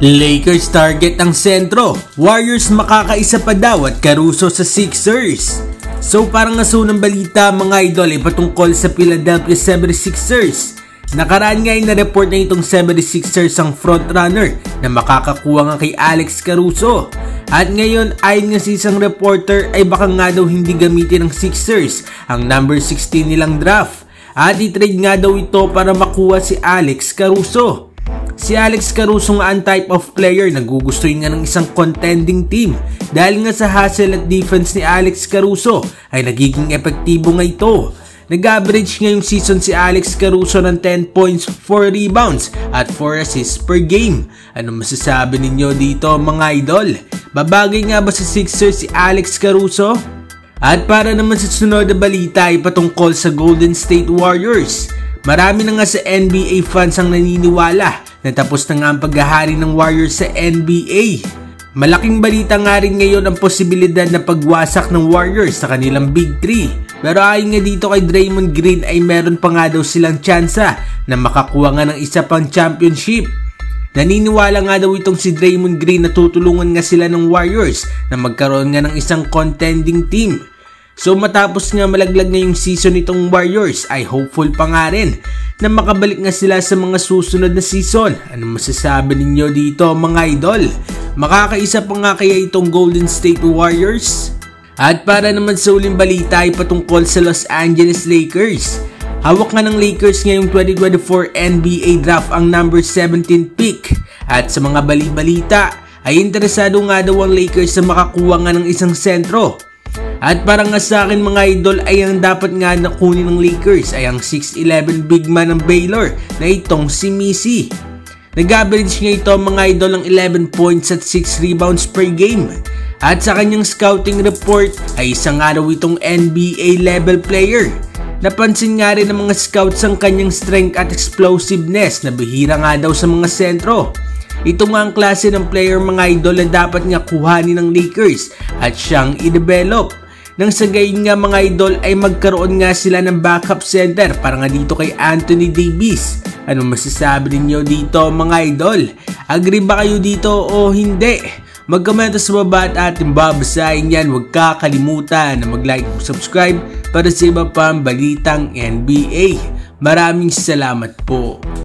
Lakers target ang sentro, Warriors makakaisa pa daw at Caruso sa Sixers. So parang nasunang balita mga idol ay patungkol sa Philadelphia 76ers. Nakaraan nga ay na-report na itong 76ers ang frontrunner na makakakuha nga kay Alex Caruso. At ngayon ayon nga sa isang reporter ay baka nga daw hindi gamitin ng Sixers ang number 16 nilang draft. At i-trade nga daw ito para makuha si Alex Caruso. Si Alex Caruso nga ang type of player na gugustuhin nga ng isang contending team dahil nga sa hustle at defense ni Alex Caruso ay nagiging epektibo nga ito. Nag-average ngayong season si Alex Caruso ng 10 points, 4 rebounds at 4 assists per game. Ano masasabi ninyo dito mga idol? Babagay nga ba sa Sixers si Alex Caruso? At para naman sa sunod na balita ay patungkol sa Golden State Warriors. Marami na nga sa NBA fans ang naniniwala na tapos na nga ang paghahari ng Warriors sa NBA. Malaking balita nga rin ngayon ang posibilidad na pagwasak ng Warriors sa kanilang Big 3. Pero ayon nga dito kay Draymond Green ay meron pa nga daw silang tsansa na makakuha nga ng isa pang championship. Naniniwala nga daw itong si Draymond Green na tutulungan nga sila ng Warriors na magkaroon nga ng isang contending team. So matapos nga malaglag na yung season nitong Warriors ay hopeful pa nga rin na makabalik nga sila sa mga susunod na season. Ano masasabi ninyo dito mga idol? Makakaisa pa nga kaya itong Golden State Warriors? At para naman sa uling balita ay patungkol sa Los Angeles Lakers. Hawak nga ng Lakers ngayong 2024 NBA Draft ang number 17 pick. At sa mga bali-balita ay interesado nga daw ang Lakers na makakuha nga ng isang sentro. At para nga sa akin mga idol ay ang dapat nga nakunin ng Lakers ay ang 6'11 big man ng Baylor na itong si Missy. Nag-average nga ito mga idol ng 11 points at 6 rebounds per game. At sa kanyang scouting report ay isang araw itong NBA level player. Napansin nga rin ng mga scouts ang kanyang strength at explosiveness na bihira nga daw sa mga sentro. Ito nga ang klase ng player mga idol na dapat nga kuhanin ng Lakers at siyang i-develop. Nang sa gayon nga mga idol ay magkaroon nga sila ng backup center para nga dito kay Anthony Davis. Ano masasabi ninyo dito mga idol? Agree ba kayo dito o hindi? Mag-komento sa baba at ating babasahin yan. Huwag kakalimutan na mag-like at subscribe para sa iba pang balitang NBA. Maraming salamat po.